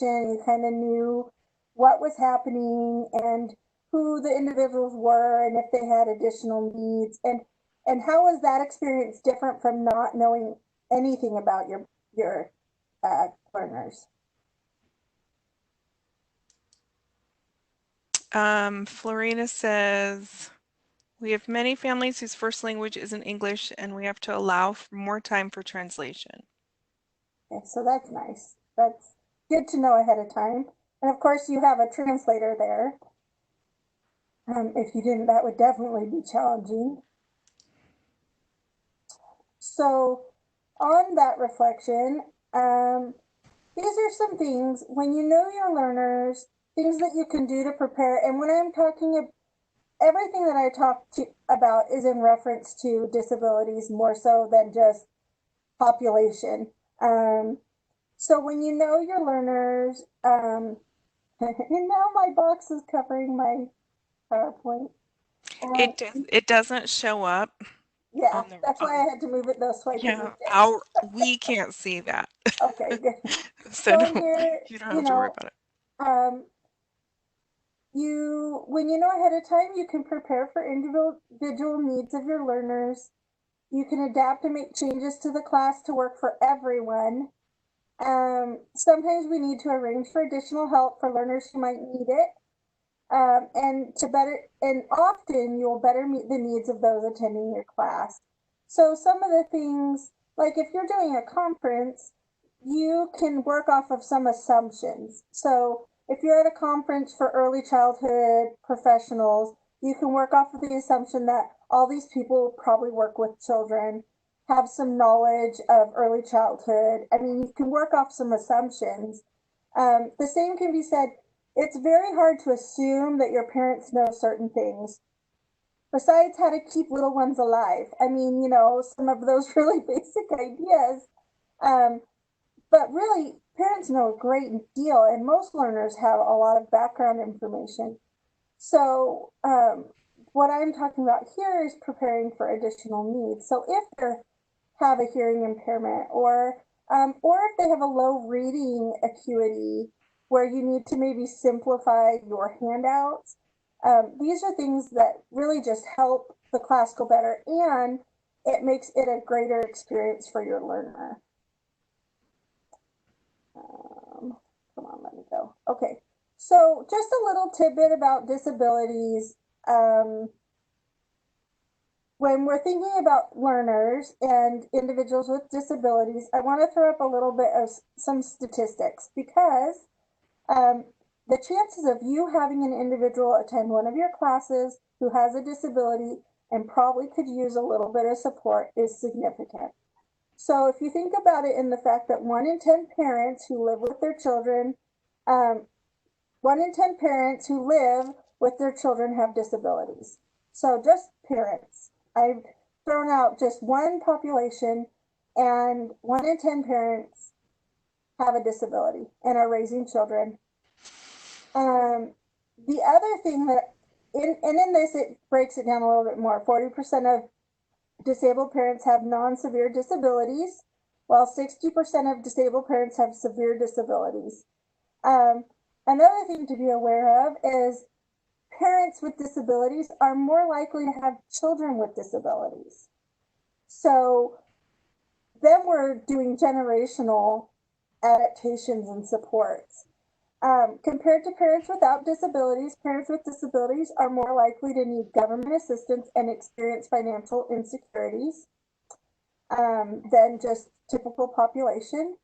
you kind of knew what was happening and who the individuals were and if they had additional needs. And how was that experience different from not knowing anything about your learners? Florina says, we have many families whose first language isn't English, and we have to allow for more time for translation. Okay, so that's nice. That's good to know ahead of time. And of course, you have a translator there. If you didn't, that would definitely be challenging. So, on that reflection, these are some things when you know your learners, things that you can do to prepare. And when I'm talking, everything that I talk to about is in reference to disabilities more so than just population. So when you know your learners, and now my box is covering my PowerPoint. It doesn't show up Yeah, on the that's why I had to move it though so I could yeah, read it. we can't see that. Okay, good. So So in here, you don't have to worry about it. um, when you know ahead of time, you can prepare for individual needs of your learners. You can adapt and make changes to the class to work for everyone. Sometimes we need to arrange for additional help for learners who might need it. And often you'll better meet the needs of those attending your class. So some of the things, like if you're doing a conference, you can work off of some assumptions. So if you're at a conference for early childhood professionals, you can work off of the assumption that all these people probably work with children, have some knowledge of early childhood. I mean, you can work off some assumptions. The same can be said, it's very hard to assume that your parents know certain things. Besides how to keep little ones alive. I mean, some of those really basic ideas. Um, but really, parents know a great deal, and most learners have a lot of background information. So, what I'm talking about here is preparing for additional needs. So, if they have a hearing impairment, or if they have a low reading acuity, where you need to maybe simplify your handouts, these are things that really just help the class go better, and it makes it a greater experience for your learner. Come on, let me go. Okay, so just a little tidbit about disabilities. Um, when we're thinking about learners and individuals with disabilities, I want to throw up a little bit of some statistics because um, the chances of you having an individual attend one of your classes who has a disability and probably could use a little bit of support is significant. So if you think about it in the fact that 1 in 10 parents who live with their children, um, 1 in 10 parents who live with their children have disabilities. So just parents. I've thrown out just one population, and 1 in 10 parents have a disability and are raising children. Um, the other thing that, in this, it breaks it down a little bit more. 40% of disabled parents have non-severe disabilities, while 60% of disabled parents have severe disabilities. Um, Another thing to be aware of is parents with disabilities are more likely to have children with disabilities. So then we're doing generational adaptations and supports. Compared to parents without disabilities, parents with disabilities are more likely to need government assistance and experience financial insecurities than just typical population.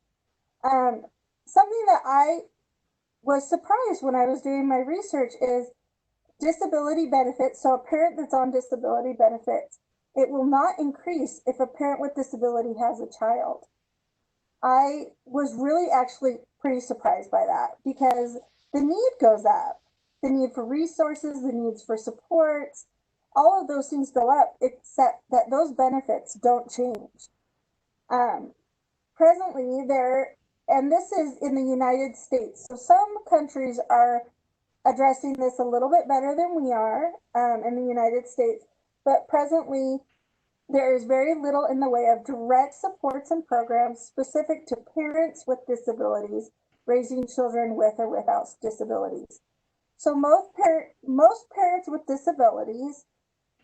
Um, Something that I was surprised when I was doing my research is disability benefits. So a parent that's on disability benefits, it will not increase if a parent with disability has a child. I was really actually pretty surprised by that because the need goes up. The need for resources, the needs for supports, all of those things go up, except that those benefits don't change. Um, Presently, and this is in the United States, so some countries are addressing this a little bit better than we are in the United States, but presently there is very little in the way of direct supports and programs specific to parents with disabilities raising children with or without disabilities. So most parents with disabilities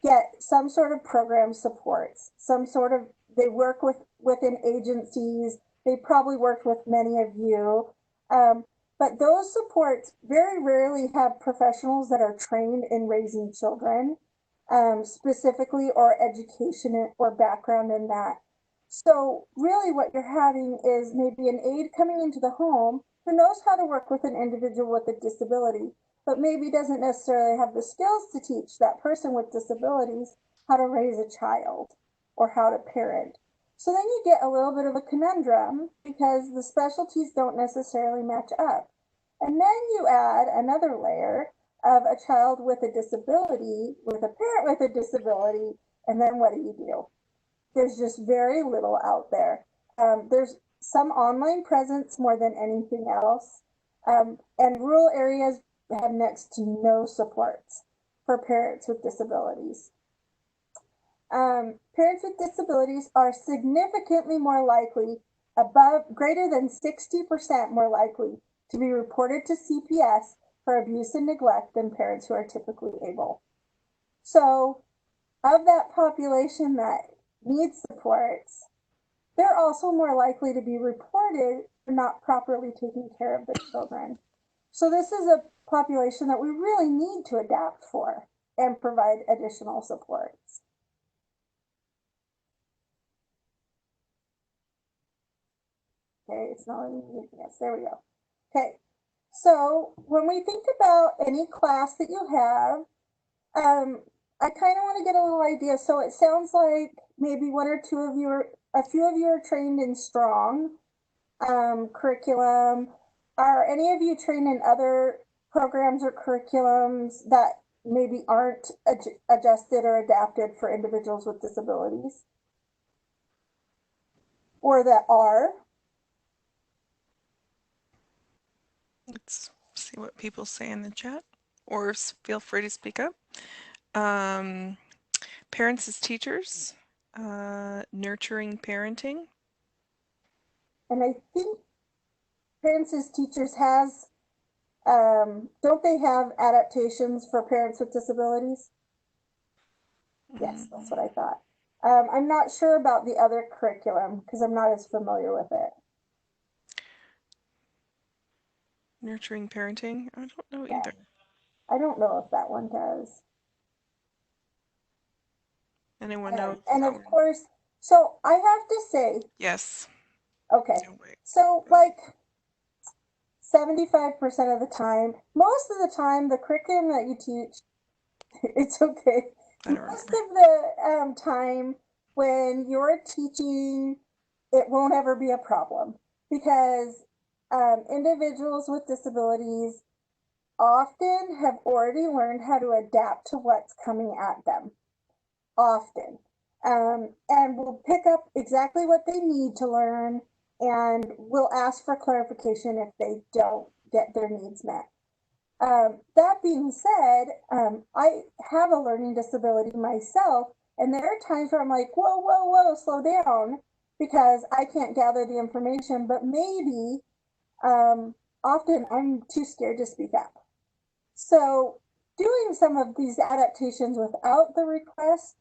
get some sort of program supports, some sort of, they work within agencies, they probably worked with many of you, but those supports very rarely have professionals that are trained in raising children, specifically, or education or background in that. So really what you're having is maybe an aide coming into the home who knows how to work with an individual with a disability, but maybe doesn't necessarily have the skills to teach that person with disabilities how to raise a child or how to parent. So then you get a little bit of a conundrum because the specialties don't necessarily match up. And then you add another layer of a child with a disability, with a parent with a disability, and then what do? There's just very little out there. There's some online presence more than anything else. And rural areas have next to no supports for parents with disabilities. Parents with disabilities are significantly more likely, greater than 60% more likely to be reported to CPS for abuse and neglect than parents who are typically able. So, of that population that needs supports, they're also more likely to be reported for not properly taking care of the children. So this is a population that we really need to adapt for and provide additional supports. Okay, it's not letting me, yes, there we go. Okay, so when we think about any class that you have, I kind of want to get a little idea. So it sounds like maybe one or two of you, a few of you are trained in strong curriculum. Are any of you trained in other programs or curriculums that maybe aren't adjusted or adapted for individuals with disabilities? Or that are? Let's see what people say in the chat, or feel free to speak up. Parents as teachers, nurturing parenting. And I think Parents as Teachers has, don't they have adaptations for parents with disabilities? Yes, that's what I thought. I'm not sure about the other curriculum because I'm not as familiar with it. Nurturing parenting? I don't know Yeah. either. I don't know if that one does. Anyone know? And of course, so I have to say, Yes. okay, Oh, wait. so like 75% of the time, most of the time, the curriculum that you teach, it's okay. Most of the time when you're teaching, it won't ever be a problem because individuals with disabilities often have already learned how to adapt to what's coming at them. Often. And will pick up exactly what they need to learn and will ask for clarification if they don't get their needs met. That being said, I have a learning disability myself, and there are times where I'm like, whoa, whoa, whoa, slow down, because I can't gather the information, but maybe often I'm too scared to speak up. So doing some of these adaptations without the request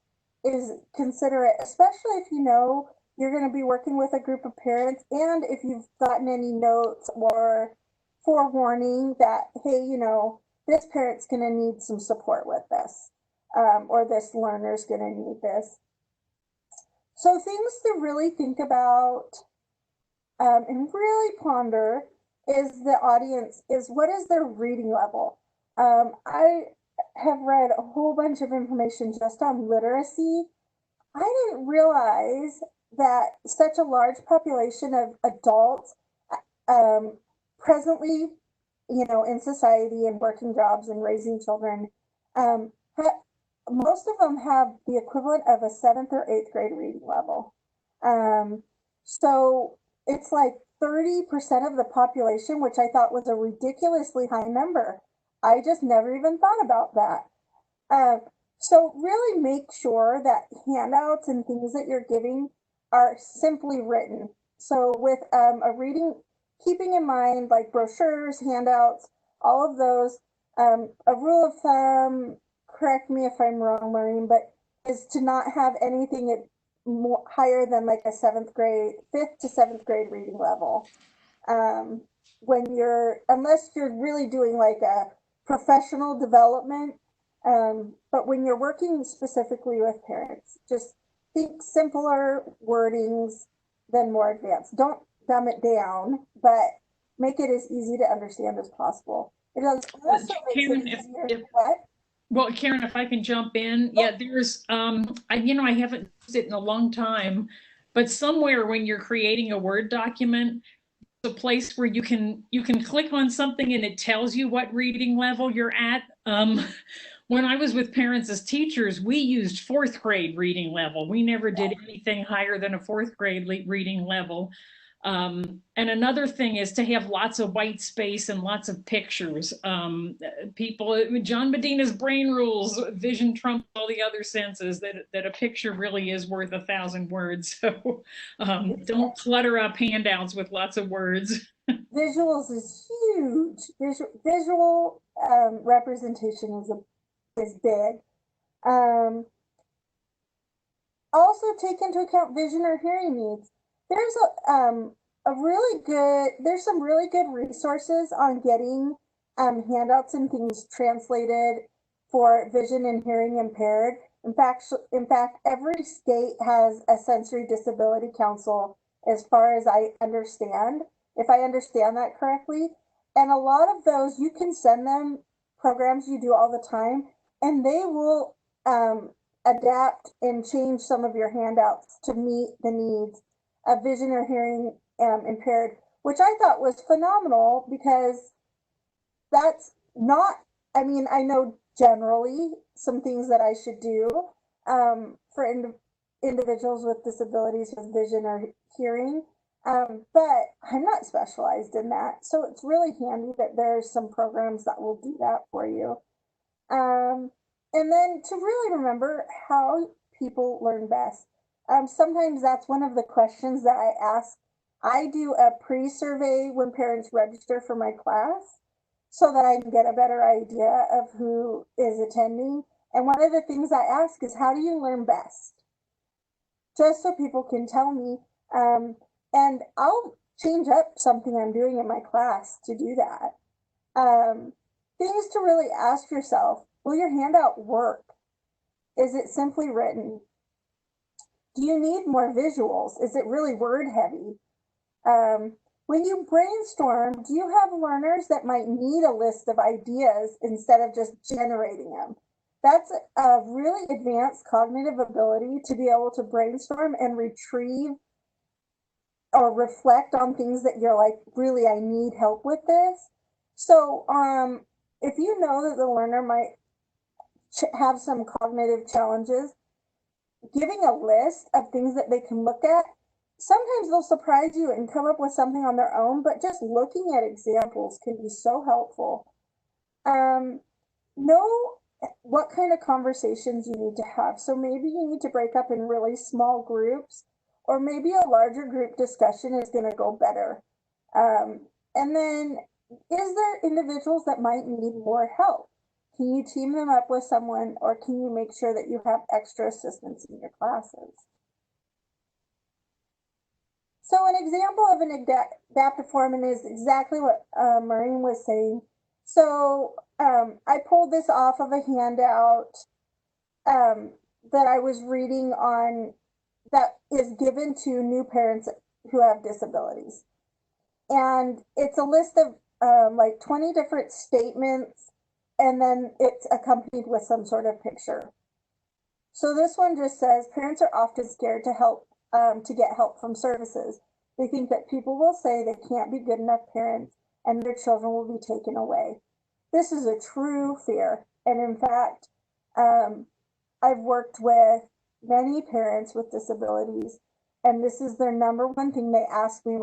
is considerate, especially if you know you're going to be working with a group of parents and if you've gotten any notes or forewarning that, hey, this parent's going to need some support with this, or this learner's going to need this. So things to really think about and really ponder is the audience, is what is their reading level? I have read a whole bunch of information just on literacy. I didn't realize that such a large population of adults presently, in society and working jobs and raising children, most of them have the equivalent of a seventh or eighth grade reading level. So it's like 30% of the population, which I thought was a ridiculously high number. I just never even thought about that. So really make sure that handouts and things that you're giving are simply written. So with a reading keeping in mind like brochures, handouts, all of those. A rule of thumb, correct me if I'm wrong, Maureen, but is to not have anything at more, higher than like a seventh grade, fifth to seventh grade reading level. Um, when you're, unless you're really doing like a professional development, but when you're working specifically with parents, just think simpler wordings than more advanced. Don't dumb it down, but make it as easy to understand as possible. It also makes it Karen, easier. if What? well, Karen, if I can jump in, yeah, there's I haven't used it in a long time, but somewhere when you're creating a Word document, a place where you can click on something and it tells you what reading level you're at. When I was with parents as teachers, we used fourth grade reading level. We never did anything higher than a fourth grade reading level. And another thing is to have lots of white space and lots of pictures. People, John Medina's brain rules, vision trumps all the other senses, that a picture really is worth 1,000 words. So don't clutter up handouts with lots of words. Visuals is huge. Visual representation is big. Um, Also take into account vision or hearing needs. There's a really good, there's some really good resources on getting handouts and things translated for vision and hearing impaired. In fact, every state has a sensory disability council, as far as I understand, if I understand that correctly. And a lot of those, you can send them programs you do all the time, and they will adapt and change some of your handouts to meet the needs of vision or hearing impaired, which I thought was phenomenal because that's not, I mean, I know generally some things that I should do for individuals with disabilities with vision or hearing, but I'm not specialized in that. So it's really handy that there's some programs that will do that for you. Um, and then to really remember how people learn best. Sometimes that's one of the questions that I ask. I do a pre-survey when parents register for my class so that I can get a better idea of who is attending. And one of the things I ask is, how do you learn best? Just so people can tell me. And I'll change up something I'm doing in my class to do that. Um, Things to really ask yourself: will your handout work? Is it simply written? Do you need more visuals? Is it really word heavy? When you brainstorm, do you have learners that might need a list of ideas instead of just generating them? That's a really advanced cognitive ability to be able to brainstorm and retrieve or reflect on things that you're like, really, I need help with this. So, if you know that the learner might have some cognitive challenges, giving a list of things that they can look at, sometimes they'll surprise you and come up with something on their own, but just looking at examples can be so helpful. Um, know what kind of conversations you need to have. So maybe you need to break up in really small groups, or maybe a larger group discussion is going to go better. And then, is there individuals that might need more help? Can you team them up with someone, or can you make sure that you have extra assistance in your classes? So an example of an adaptive formant is exactly what Maureen was saying. So I pulled this off of a handout that I was reading on, that is given to new parents who have disabilities. And it's a list of like 20 different statements, and then it's accompanied with some sort of picture. So this one just says, parents are often scared to get help from services. They think that people will say they can't be good enough parents and their children will be taken away. This is a true fear. And in fact, I've worked with many parents with disabilities, and this is their number one thing they ask me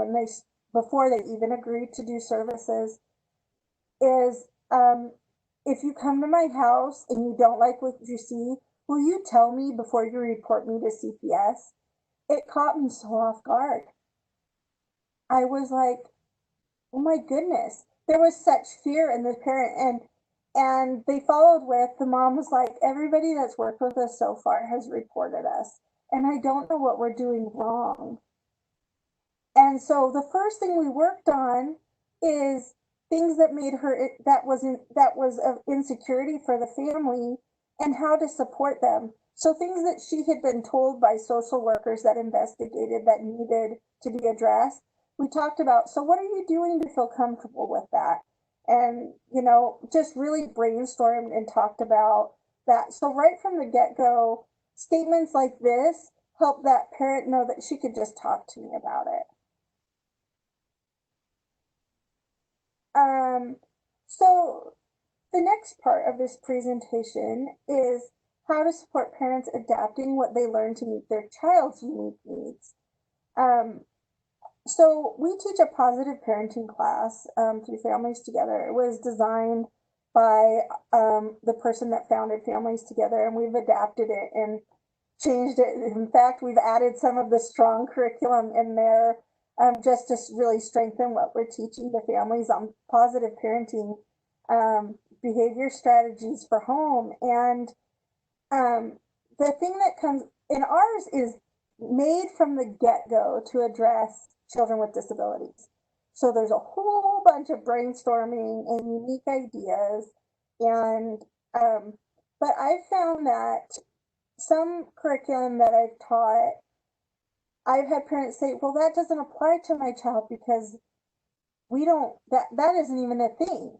before they even agree to do services is, if you come to my house and you don't like what you see, will you tell me before you report me to CPS? It caught me so off guard. I was like, oh my goodness, there was such fear in the parent, and they followed with, the mom was like, everybody that's worked with us so far has reported us, and I don't know what we're doing wrong. And so the first thing we worked on is things that made her, that was of insecurity for the family, and how to support them. So things that she had been told by social workers that investigated that needed to be addressed, we talked about, so what are you doing to feel comfortable with that? And, you know, just really brainstormed and talked about that. So right from the get-go, statements like this help that parent know that she could just talk to me about it. So the next part of this presentation is how to support parents adapting what they learn to meet their child's unique needs. So we teach a positive parenting class through Families Together. It was designed by the person that founded Families Together, and we've adapted it and changed it. In fact, we've added some of the strong curriculum in there just to really strengthen what we're teaching the families on positive parenting behavior strategies for home. And the thing that comes in ours is made from the get-go to address children with disabilities. So there's a whole bunch of brainstorming and unique ideas. And but I found that some curriculum that I've taught, I've had parents say, well, that doesn't apply to my child because we don't, that isn't even a thing.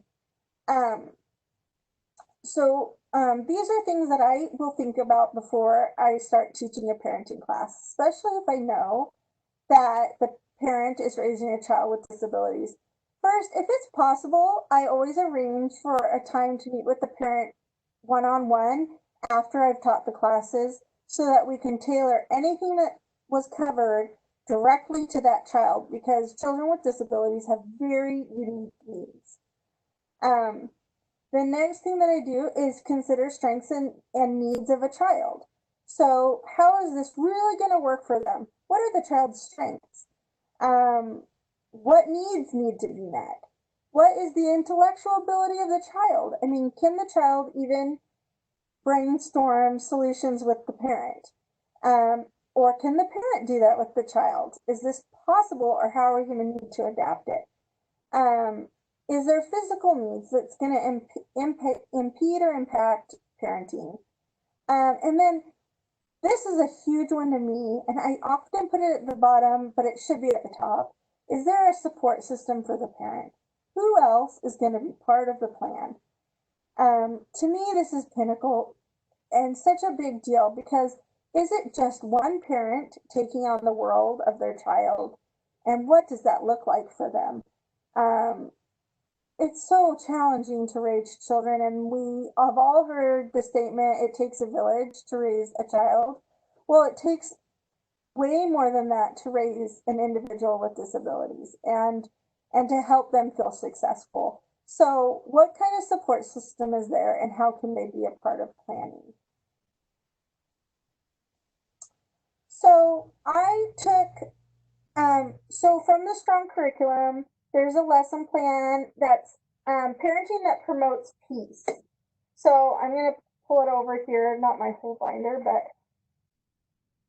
These are things that I will think about before I start teaching a parenting class, especially if I know that the parent is raising a child with disabilities. First, if it's possible, I always arrange for a time to meet with the parent one-on-one after I've taught the classes so that we can tailor anything that was covered directly to that child, because children with disabilities have very unique needs. The next thing that I do is consider strengths and needs of a child. So how is this really going to work for them? What are the child's strengths? What needs need to be met? What is the intellectual ability of the child? I mean, can the child even brainstorm solutions with the parent? Or can the parent do that with the child? Is this possible, or how are we going to need to adapt it? Is there physical needs that's going to impede or impact parenting? And then this is a huge one to me, and I often put it at the bottom, but it should be at the top. Is there a support system for the parent? Who else is going to be part of the plan? To me, this is pinnacle and such a big deal, because is it just one parent taking on the world of their child? And what does that look like for them? It's so challenging to raise children, and we have all heard the statement, it takes a village to raise a child. Well, it takes way more than that to raise an individual with disabilities and to help them feel successful. So what kind of support system is there, and how can they be a part of planning? So I took, so from the strong curriculum, there's a lesson plan that's parenting that promotes peace. So I'm going to pull it over here, not my whole binder, but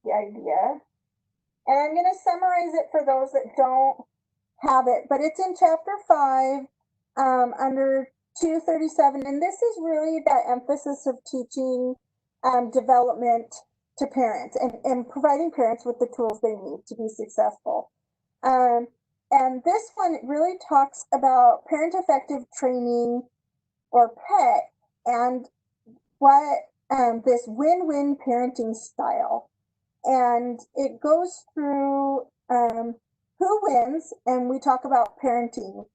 the idea. And I'm going to summarize it for those that don't have it, but it's in chapter 5 under 237. And this is really that emphasis of teaching development to parents and providing parents with the tools they need to be successful. And this one really talks about parent effective training, or PET, and what this win-win parenting style. And it goes through who wins, and we talk about parenting.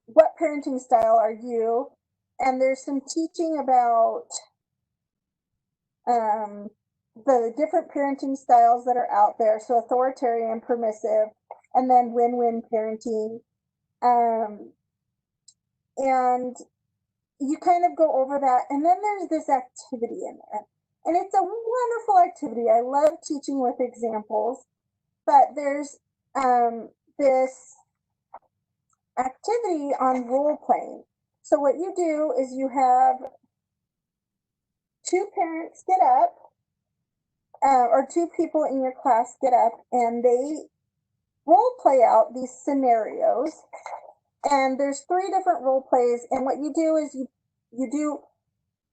What parenting style are you? And there's some teaching about the different parenting styles that are out there. So authoritarian, permissive, and then win-win parenting. And you kind of go over that. And then there's this activity in there. And it's a wonderful activity. I love teaching with examples. But there's this activity on role playing. So what you do is you have two parents get up, or two people in your class get up, and they role play out these scenarios. And there's 3 different role plays, and what you do is you do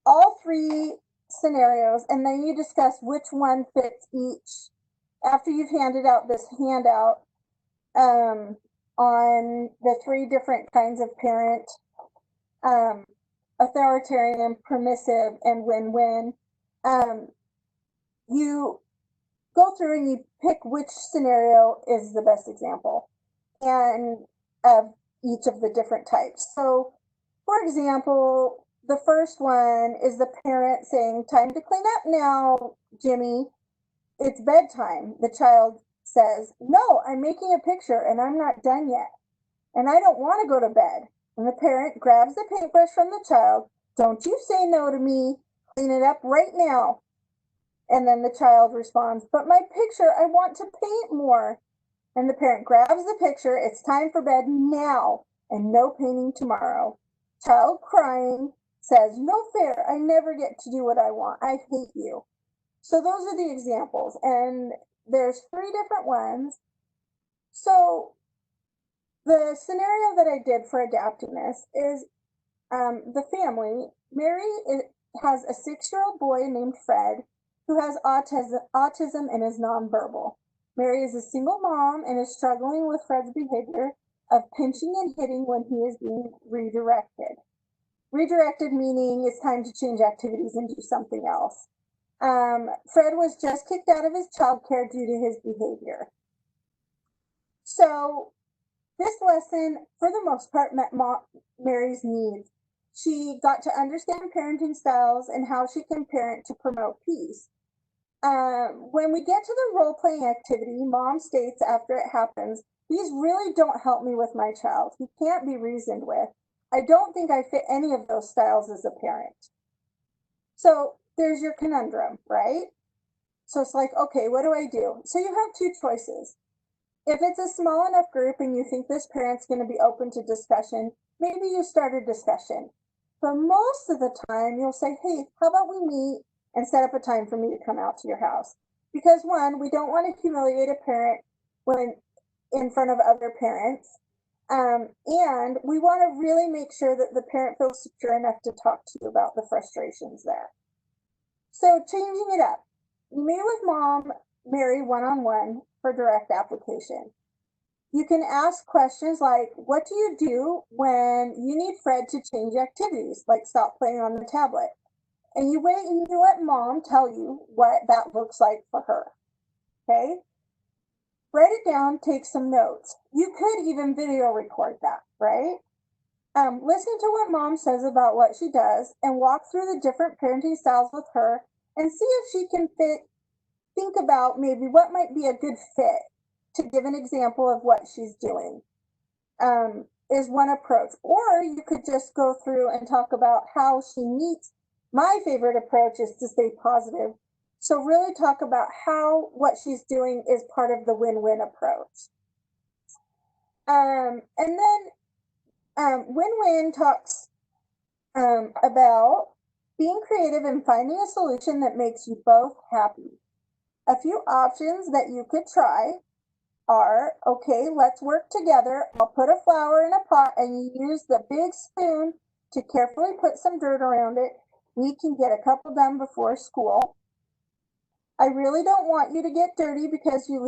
all 3 scenarios, and then you discuss which one fits each after you've handed out this handout on the 3 different kinds of parent, authoritarian, permissive, and win-win. You go through and you pick which scenario is the best example and of each of the different types. So, for example, the first one is the parent saying, "Time to clean up now, Jimmy. It's bedtime." The child says, "No, I'm making a picture and I'm not done yet. And I don't want to go to bed." And the parent grabs the paintbrush from the child. "Don't you say no to me. Clean it up right now." And then the child responds, "But my picture, I want to paint more." And the parent grabs the picture. "It's time for bed now and no painting tomorrow." Child crying says, "No fair. I never get to do what I want. I hate you." So those are the examples. And there's 3 different ones. So the scenario that I did for adapting this is the family. Mary has a 6-year-old boy named Fred who has autism and is nonverbal. Mary is a single mom and is struggling with Fred's behavior of pinching and hitting when he is being redirected. Redirected meaning it's time to change activities and do something else. Fred was just kicked out of his childcare due to his behavior. So this lesson, for the most part, met Mary's needs. She got to understand parenting styles and how she can parent to promote peace. When we get to the role-playing activity, mom states after it happens, "These really don't help me with my child. He can't be reasoned with. I don't think I fit any of those styles as a parent." So there's your conundrum, right? So it's like, okay, what do I do? So you have 2 choices. If it's a small enough group and you think this parent's going to be open to discussion, maybe you start a discussion. But most of the time, you'll say, "Hey, how about we meet and set up a time for me to come out to your house?" Because 1, we don't want to humiliate a parent when in front of other parents. And we want to really make sure that the parent feels secure enough to talk to you about the frustrations there. So changing it up. You meet with mom, Mary, one-on-one for direct application. You can ask questions like, "What do you do when you need Fred to change activities, like stop playing on the tablet?" And you wait and you let mom tell you what that looks like for her. Okay? Write it down, take some notes. You could even video record that, right? Listen to what mom says about what she does and walk through the different parenting styles with her and see if she can think about maybe what might be a good fit to give an example of what she's doing, is one approach. Or you could just go through and talk about how she meets. My favorite approach is to stay positive. So really talk about how what she's doing is part of the win-win approach. And then win-win talks about being creative and finding a solution that makes you both happy. A few options that you could try are, okay, let's work together. I'll put a flower in a pot and you use the big spoon to carefully put some dirt around it. We can get a couple done before school. I really don't want you to get dirty because you're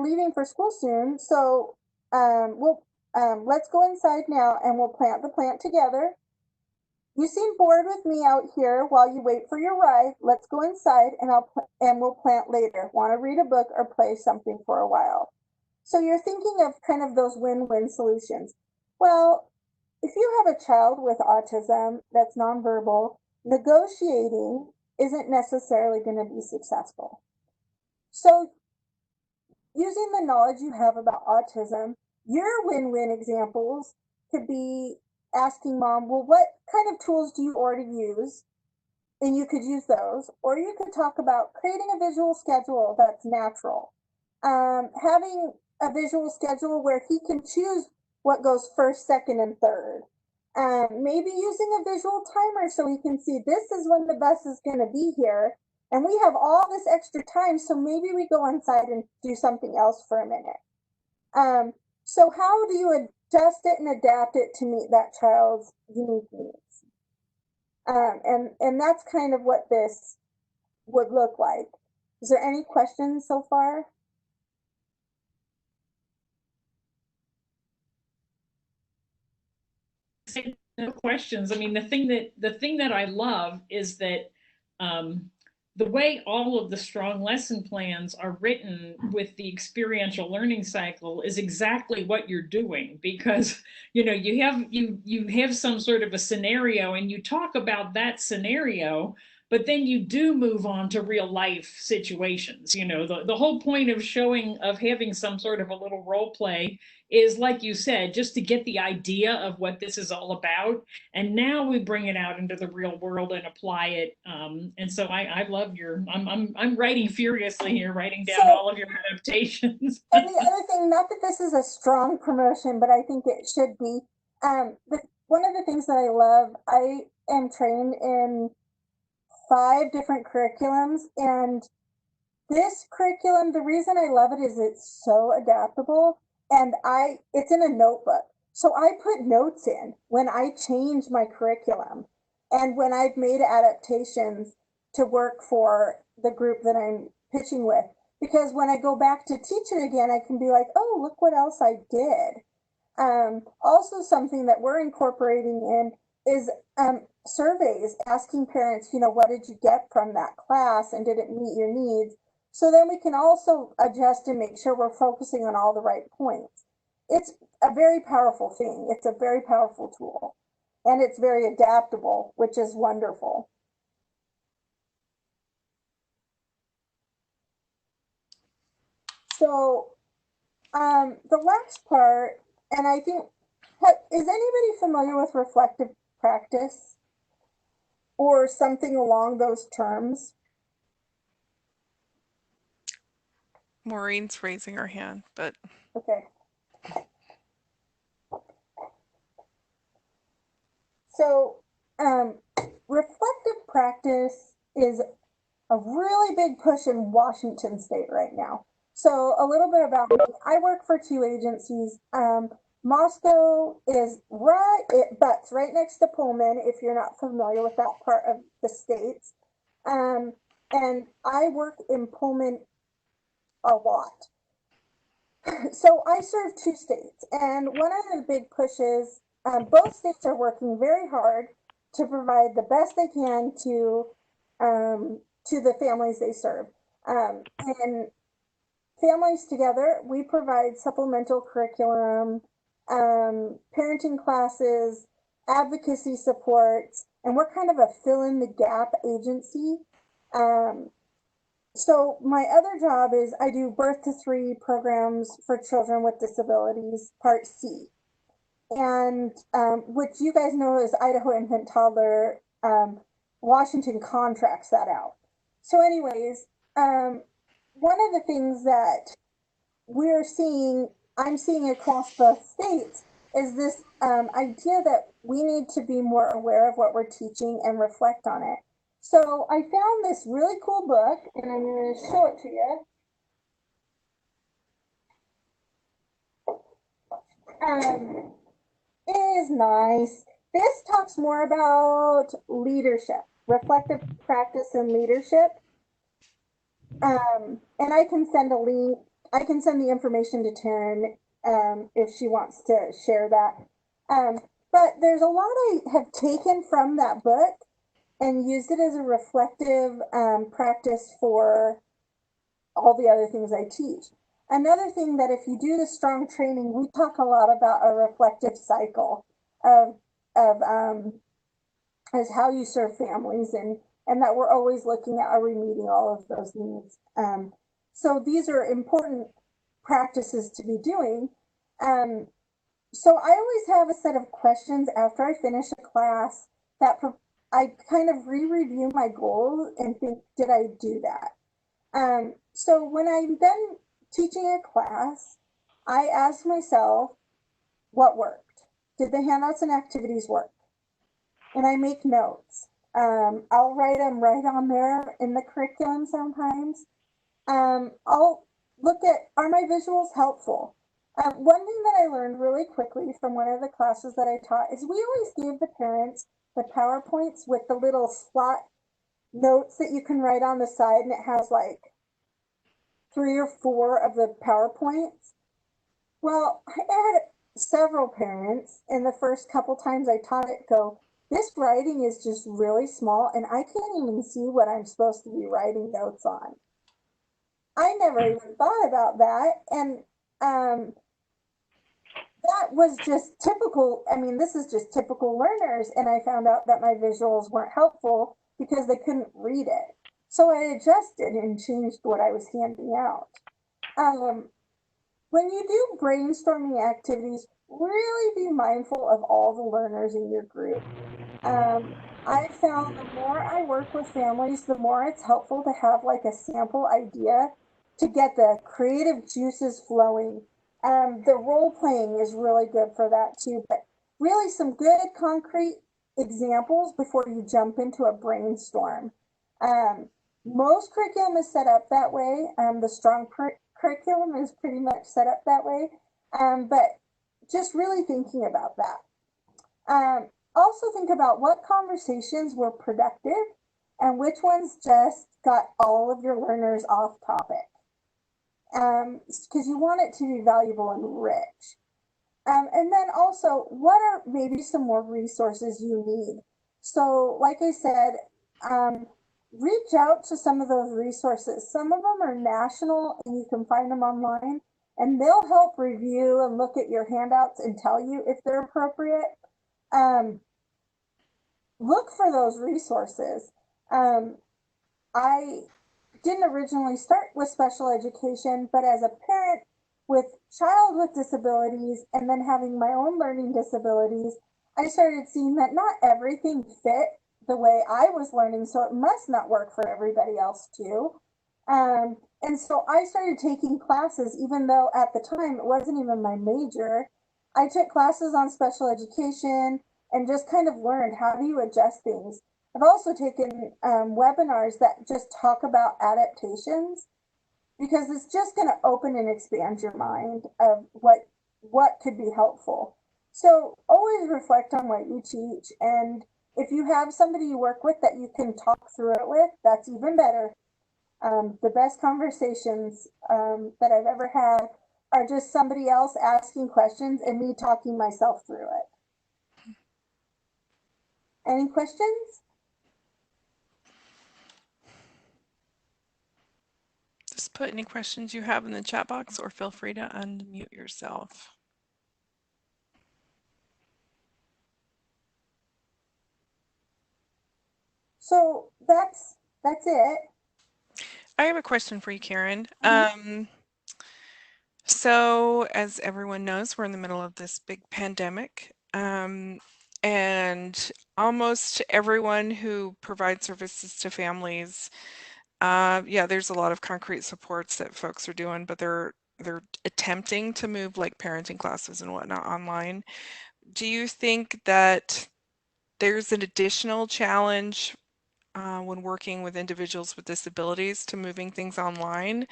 leaving for school soon. So let's go inside now and we'll plant the plant together. You seem bored with me out here while you wait for your ride. Let's go inside and we'll plant later. Want to read a book or play something for a while? So you're thinking of kind of those win-win solutions. Well, if you have a child with autism that's nonverbal, negotiating isn't necessarily going to be successful. So using the knowledge you have about autism, your win-win examples could be asking mom, "Well, what kind of tools do you already use?" And you could use those. Or you could talk about creating a visual schedule that's natural. Having a visual schedule where he can choose what goes first, second, and third. Maybe using a visual timer so we can see this is when the bus is going to be here. And we have all this extra time, so maybe we go inside and do something else for a minute. So how do you adjust it and adapt it to meet that child's unique needs? And that's kind of what this would look like. Is there any questions so far? No questions. I mean, the thing that I love is that the way all of the strong lesson plans are written with the experiential learning cycle is exactly what you're doing, because you have some sort of a scenario and you talk about that scenario, but then you do move on to real life situations. The whole point of having some sort of a little role play is, like you said, just to get the idea of what this is all about. And now we bring it out into the real world and apply it. And so I love I'm writing furiously here, writing down all of your adaptations. And the other thing, not that this is a strong promotion, but I think it should be, one of the things that I love, I am trained in 5 different curriculums, and this curriculum, the reason I love it is it's so adaptable, and it's in a notebook. So I put notes in when I change my curriculum and when I've made adaptations to work for the group that I'm pitching with. Because when I go back to teach it again, I can be like, oh, look what else I did. Also, something that we're incorporating in is surveys, asking parents, what did you get from that class and did it meet your needs? So then we can also adjust and make sure we're focusing on all the right points. It's a very powerful thing. It's a very powerful tool, and it's very adaptable, which is wonderful. So the last part, and I think, is anybody familiar with reflective practice or something along those terms? Maureen's raising her hand, but Okay. So reflective practice is a really big push in Washington State right now. So a little bit about me. I work for 2 agencies. Moscow is it butts right next to Pullman, if you're not familiar with that part of the States. And I work in Pullman a lot. So I serve 2 states, and one of the big pushes, both states are working very hard to provide the best they can to the families they serve. And Families Together, we provide supplemental curriculum, parenting classes, advocacy supports, and we're kind of a fill in the gap agency. So my other job is I do birth to 3 programs for children with disabilities, Part C, and which you guys know is Idaho Infant Toddler. Washington contracts that out. So, anyways, one of the things that I'm seeing across both states, is this idea that we need to be more aware of what we're teaching and reflect on it. So I found this really cool book, and I'm going to show it to you. It is nice. This talks more about leadership, reflective practice and leadership. And I can send a link. I can send the information to Taryn if she wants to share that. But there's a lot I have taken from that book and used it as a reflective practice for all the other things I teach. Another thing that if you do the strong training, we talk a lot about a reflective cycle of is how you serve families, and that we're always looking at, are we meeting all of those needs? So these are important practices to be doing. So I always have a set of questions after I finish a class that I kind of re-review my goals and think, did I do that? So when I'm done teaching a class, I ask myself, what worked. Did the handouts and activities work? And I make notes. I'll write them right on there in the curriculum sometimes. I'll look at, are my visuals helpful? One thing that I learned really quickly from one of the classes that I taught is we always gave the parents the PowerPoints with the little slot notes that you can write on the side, and it has like 3 or 4 of the PowerPoints. Well, I had several parents, and the first couple times I taught it, go, this writing is just really small, and I can't even see what I'm supposed to be writing notes on. I never even thought about that, and that was just typical. I mean, this is just typical learners, and I found out that my visuals weren't helpful because they couldn't read it. So I adjusted and changed what I was handing out. When you do brainstorming activities, really be mindful of all the learners in your group. I found the more I work with families, the more it's helpful to have like a sample idea to get the creative juices flowing. The role playing is really good for that too, but really some good concrete examples before you jump into a brainstorm. Most curriculum is set up that way. The strong curriculum is pretty much set up that way, but just really thinking about that. Also think about what conversations were productive and which ones just got all of your learners off topic. Because you want it to be valuable and rich. And then also, what are maybe some more resources you need? So, like I said, reach out to some of those resources. Some of them are national and you can find them online, and they'll help review and look at your handouts and tell you if they're appropriate. Look for those resources. I didn't originally start with special education, but as a parent with child with disabilities and then having my own learning disabilities, I started seeing that not everything fit the way I was learning, so it must not work for everybody else too. And so I started taking classes, even though at the time it wasn't even my major. I took classes on special education and just kind of learned how do you adjust things. I've also taken webinars that just talk about adaptations because it's just going to open and expand your mind of what could be helpful. So always reflect on what you teach, and if you have somebody you work with that you can talk through it with, that's even better. The best conversations that I've ever had are just somebody else asking questions and me talking myself through it. Any questions? Just put any questions you have in the chat box or feel free to unmute yourself. So that's it. I have a question for you, Karen. So as everyone knows, we're in the middle of this big pandemic. And almost everyone who provides services to families, yeah, there's a lot of concrete supports that folks are doing, but they're attempting to move like parenting classes and whatnot online. Do you think that there's an additional challenge when working with individuals with disabilities to moving things online?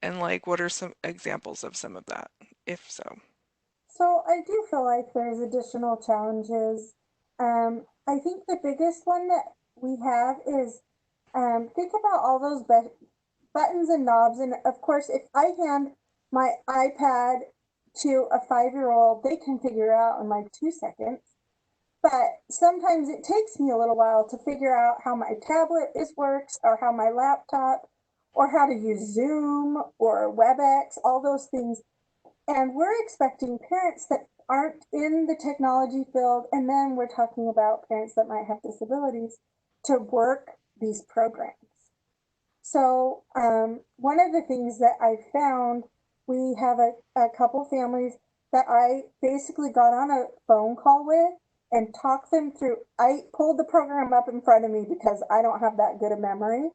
And like, what are some examples of some of that, if so? So I do feel like there's additional challenges. I think the biggest one that we have is think about all those buttons and knobs. And of course, if I hand my iPad to a 5-year-old, they can figure out in like 2 seconds. But sometimes it takes me a little while to figure out how my tablet works or how my laptop or how to use Zoom or WebEx, all those things. And we're expecting parents that aren't in the technology field, and then we're talking about parents that might have disabilities, to work these programs. So one of the things that I found, we have a couple families that I basically got on a phone call with and talked them through. I pulled the program up in front of me because I don't have that good a memory.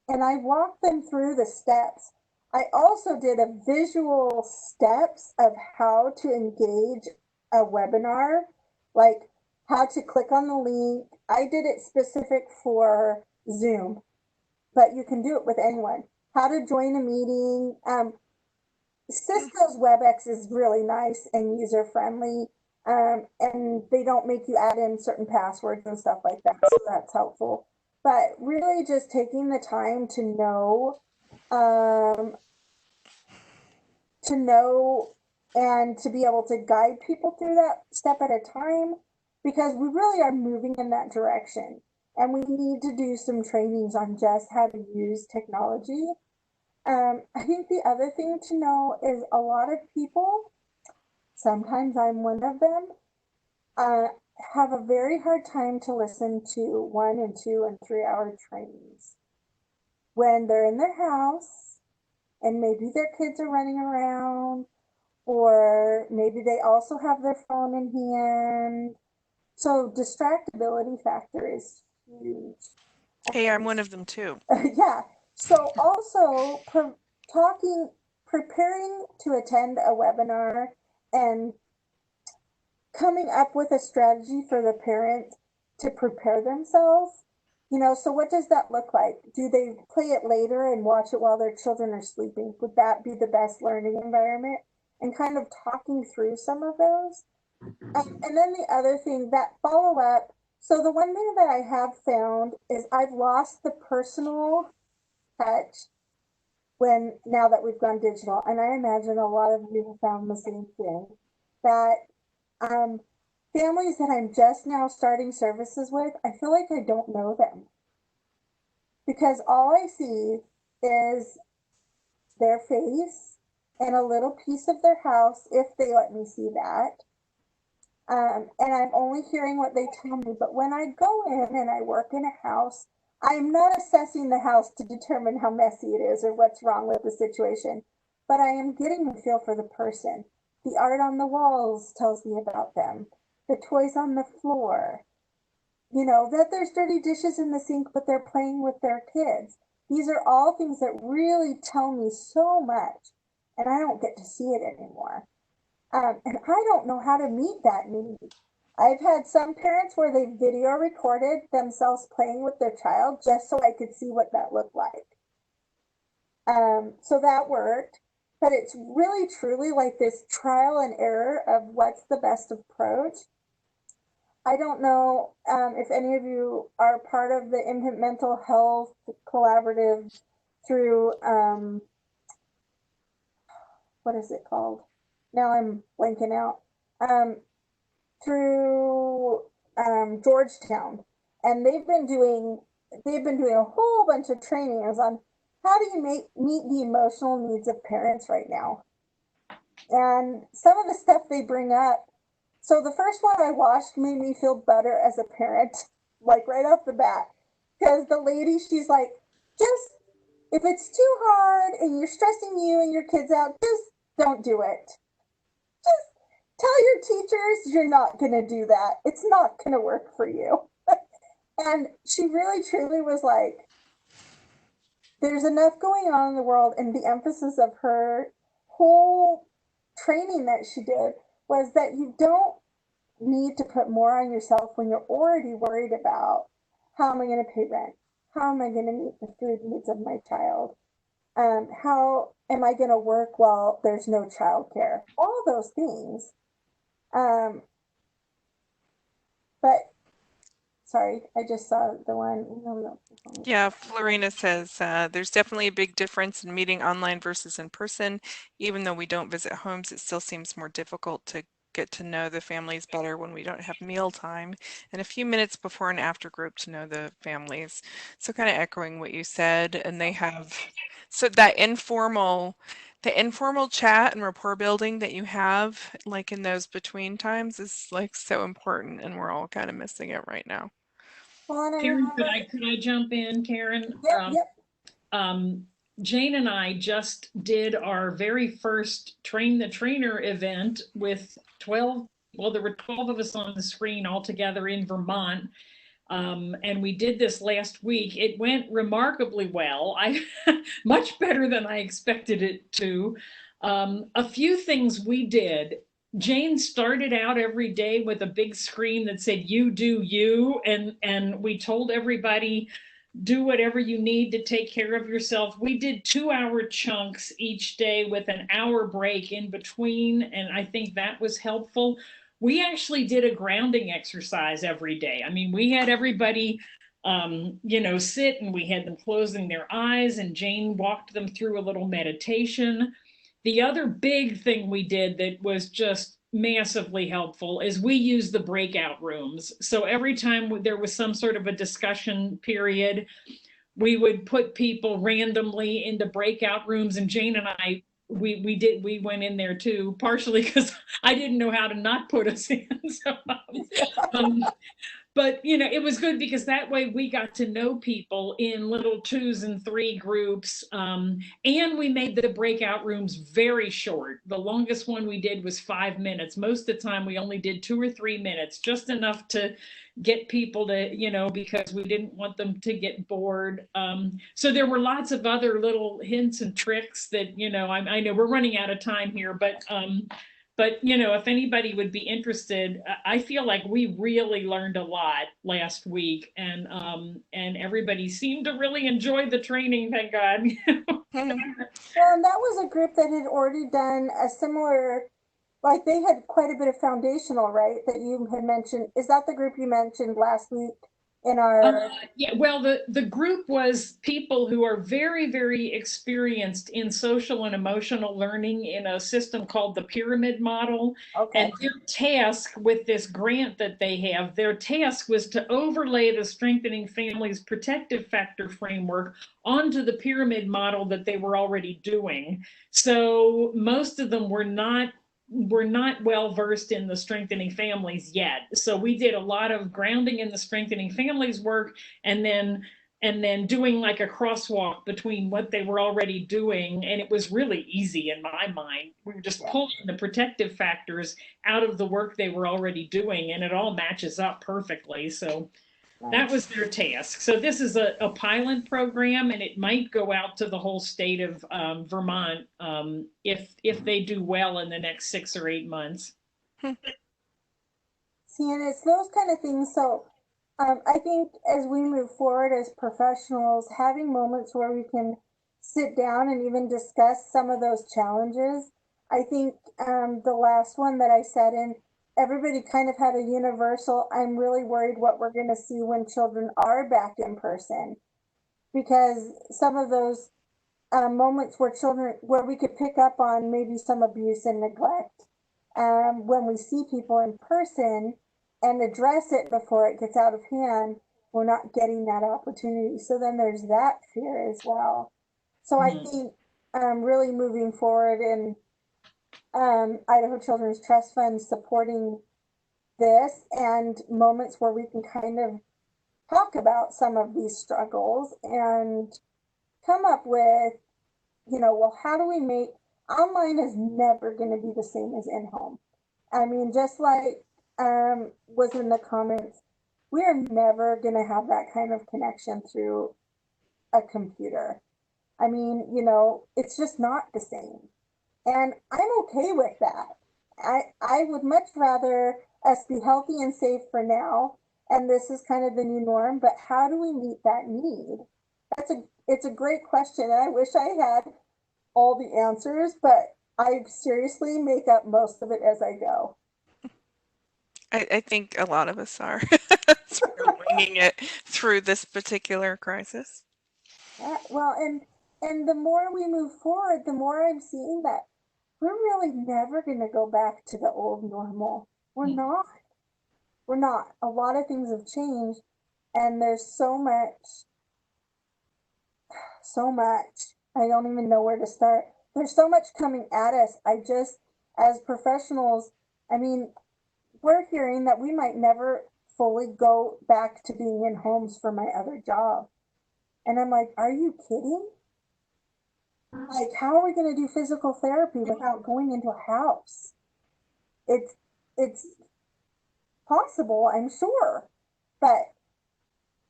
And I walked them through the steps. I also did a visual steps of how to engage a webinar, like how to click on the link. I did it specific for Zoom, but you can do it with anyone. How to join a meeting. Cisco's WebEx is really nice and user friendly, and they don't make you add in certain passwords and stuff like that, so that's helpful. But really, just taking the time um, to know and to be able to guide people through that step at a time, because we really are moving in that direction, and we need to do some trainings on just how to use technology. I think the other thing to know is a lot of people, sometimes I'm one of them, uh, have a very hard time to listen to 1 and 2 and 3 hour trainings when they're in their house and maybe their kids are running around, or maybe they also have their phone in hand. So distractibility factor is huge. Hey, I'm one of them too. Yeah. So also talking, preparing to attend a webinar and coming up with a strategy for the parent to prepare themselves. So what does that look like? Do they play it later and watch it while their children are sleeping? Would that be the best learning environment? And kind of talking through some of those. And then the other thing, that follow up. So the one thing that I have found is I've lost the personal touch now that we've gone digital. And I imagine a lot of you have found the same thing, that um, families that I'm just now starting services with, I feel like I don't know them, because all I see is their face and a little piece of their house, if they let me see that. And I'm only hearing what they tell me. But when I go in and I work in a house, I'm not assessing the house to determine how messy it is or what's wrong with the situation, but I am getting a feel for the person. The art on the walls tells me about them, the toys on the floor, that there's dirty dishes in the sink, but they're playing with their kids. These are all things that really tell me so much, and I don't get to see it anymore. And I don't know how to meet that need. I've had some parents where they video recorded themselves playing with their child just so I could see what that looked like. So that worked, but it's really truly like this trial and error of what's the best approach. I don't know if any of you are part of the Infant Mental Health Collaborative through, what is it called? Now I'm blanking out. Through Georgetown, and they've been doing a whole bunch of trainings on how do you meet the emotional needs of parents right now. And some of the stuff they bring up. So the first one I watched made me feel better as a parent, like right off the bat, because the lady, she's like, just if it's too hard and you're stressing you and your kids out, just don't do it. Just tell your teachers you're not going to do that. It's not going to work for you. And she really truly was like, there's enough going on in the world. And the emphasis of her whole training that she did was that you don't need to put more on yourself when you're already worried about, how am I going to pay rent? How am I going to meet the food needs of my child? How am I going to work while there's no childcare? All those things. But sorry, I just saw the one. No. Yeah, Florina says there's definitely a big difference in meeting online versus in person. Even though we don't visit homes, it still seems more difficult to get to know the families better when we don't have meal time and a few minutes before and after group to know the families. So kind of echoing what you said, and they have so that the informal chat and rapport building that you have like in those between times is like so important, and we're all kind of missing it right now. Well, and I Karen, remember. could I jump in, Karen? Yep. Jane and I just did our very first Train the Trainer event with 12, well, there were 12 of us on the screen all together in Vermont. And we did this last week. It went remarkably well. Much better than I expected it to. A few things we did Jane started out every day with a big screen that said "You do you," and we told everybody, do whatever you need to take care of yourself. We did 2 hour chunks each day with an hour break in between, and I think that was helpful. We actually did a grounding exercise every day. I mean, we had everybody sit, and we had them closing their eyes, and Jane walked them through a little meditation. The other big thing we did that was just massively helpful is we used the breakout rooms. So every time there was some sort of a discussion period, we would put people randomly into breakout rooms, and Jane and I we went in there too, partially because I didn't know how to not put us in. So, um, but it was good because that way we got to know people in little 2s and 3 groups, and we made the breakout rooms very short. The longest one we did was 5 minutes. Most of the time we only did 2 or 3 minutes, just enough to get people to because we didn't want them to get bored. So there were lots of other little hints and tricks that I know we're running out of time here, but if anybody would be interested, I feel like we really learned a lot last week, and everybody seemed to really enjoy the training, thank God. Well, and that was a group that had already done a similar, like they had quite a bit of foundational, right? That you had mentioned. Is that the group you mentioned last week in our? Yeah, well, the group was people who are very, very experienced in social and emotional learning in a system called the pyramid model. Okay. And their task with this grant that they have, their task was to overlay the Strengthening Families Protective Factor framework onto the pyramid model that they were already doing. So most of them were not well versed in the strengthening families yet. So we did a lot of grounding in the strengthening families work, and then doing like a crosswalk between what they were already doing. And it was really easy in my mind. We were just pulling the protective factors out of the work they were already doing, and it all matches up perfectly. So that was their task. So this is a pilot program, and it might go out to the whole state of Vermont if they do well in the next 6 or 8 months. See, and it's those kind of things. So I think as we move forward as professionals, having moments where we can sit down and even discuss some of those challenges. I think the last one that I sat in, everybody kind of had a universal, I'm really worried what we're going to see when children are back in person. Because some of those moments where we could pick up on maybe some abuse and neglect, when we see people in person and address it before it gets out of hand, we're not getting that opportunity. So then there's that fear as well. So I think really moving forward in Idaho Children's Trust Fund supporting this and moments where we can kind of talk about some of these struggles and come up with, well, how do we make online is never going to be the same as in home. I mean, just like was in the comments, we are never going to have that kind of connection through a computer. I mean, it's just not the same. And I'm okay with that. I would much rather us be healthy and safe for now, and this is kind of the new norm, but how do we meet that need? It's a great question, and I wish I had all the answers, but I seriously make up most of it as I go. I think a lot of us are sort of winging it through this particular crisis. Yeah, well, and the more we move forward, the more I'm seeing that we're really never going to go back to the old normal. We're not. We're not. A lot of things have changed, and there's so much, so much. I don't even know where to start. There's so much coming at us. As professionals, I mean, we're hearing that we might never fully go back to being in homes for my other job. And I'm like, are you kidding? Like, how are we going to do physical therapy without going into a house? It's possible, I'm sure, but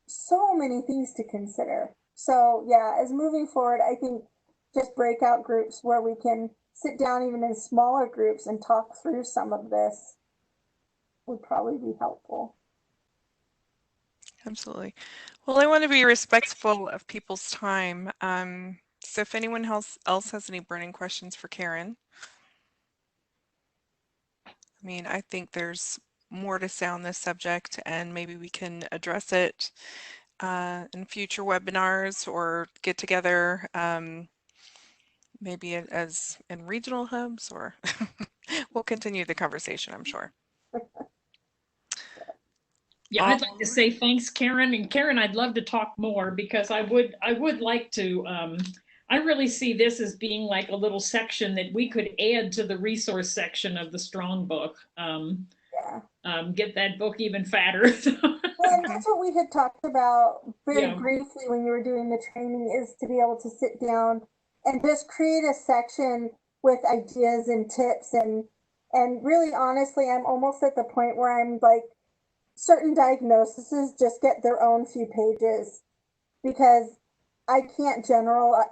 so many things to consider. So yeah, as moving forward, I think just breakout groups where we can sit down even in smaller groups and talk through some of this would probably be helpful. Absolutely. Well, I want to be respectful of people's time. So if anyone else has any burning questions for Karen, I mean, I think there's more to say on this subject, and maybe we can address it in future webinars or get together, maybe as in regional hubs, or we'll continue the conversation, I'm sure. Yeah, I'd like to say thanks, Karen. And Karen, I'd love to talk more because I would like to, I really see this as being like a little section that we could add to the resource section of the Strong book. Get that book even fatter. Well, and that's what we had talked about very Yeah. briefly when you were doing the training, is to be able to sit down and just create a section with ideas and tips, and really honestly, I'm almost at the point where I'm like, certain diagnoses just get their own few pages, because I can't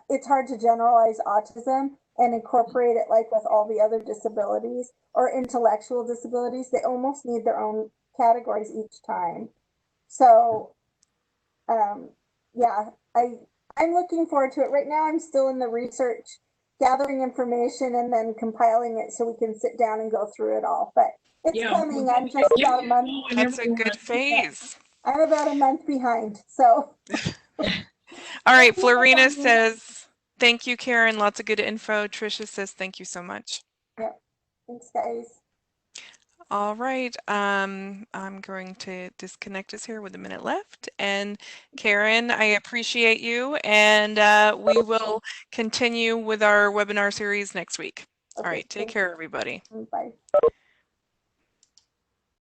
it's hard to generalize autism and incorporate it like with all the other disabilities or intellectual disabilities. They almost need their own categories each time. So, yeah, I'm looking forward to it. Right now, I'm still in the research, gathering information, and then compiling it so we can sit down and go through it all. But it's coming. I'm just about a month. That's a good phase. I'm about a month behind. So. All right, Florina says, thank you, Karen. Lots of good info. Tricia says, thank you so much. Yep. Thanks, guys. All right, I'm going to disconnect us here with a minute left. And Karen, I appreciate you, and we will continue with our webinar series next week. Okay, all right, take care, everybody. Bye.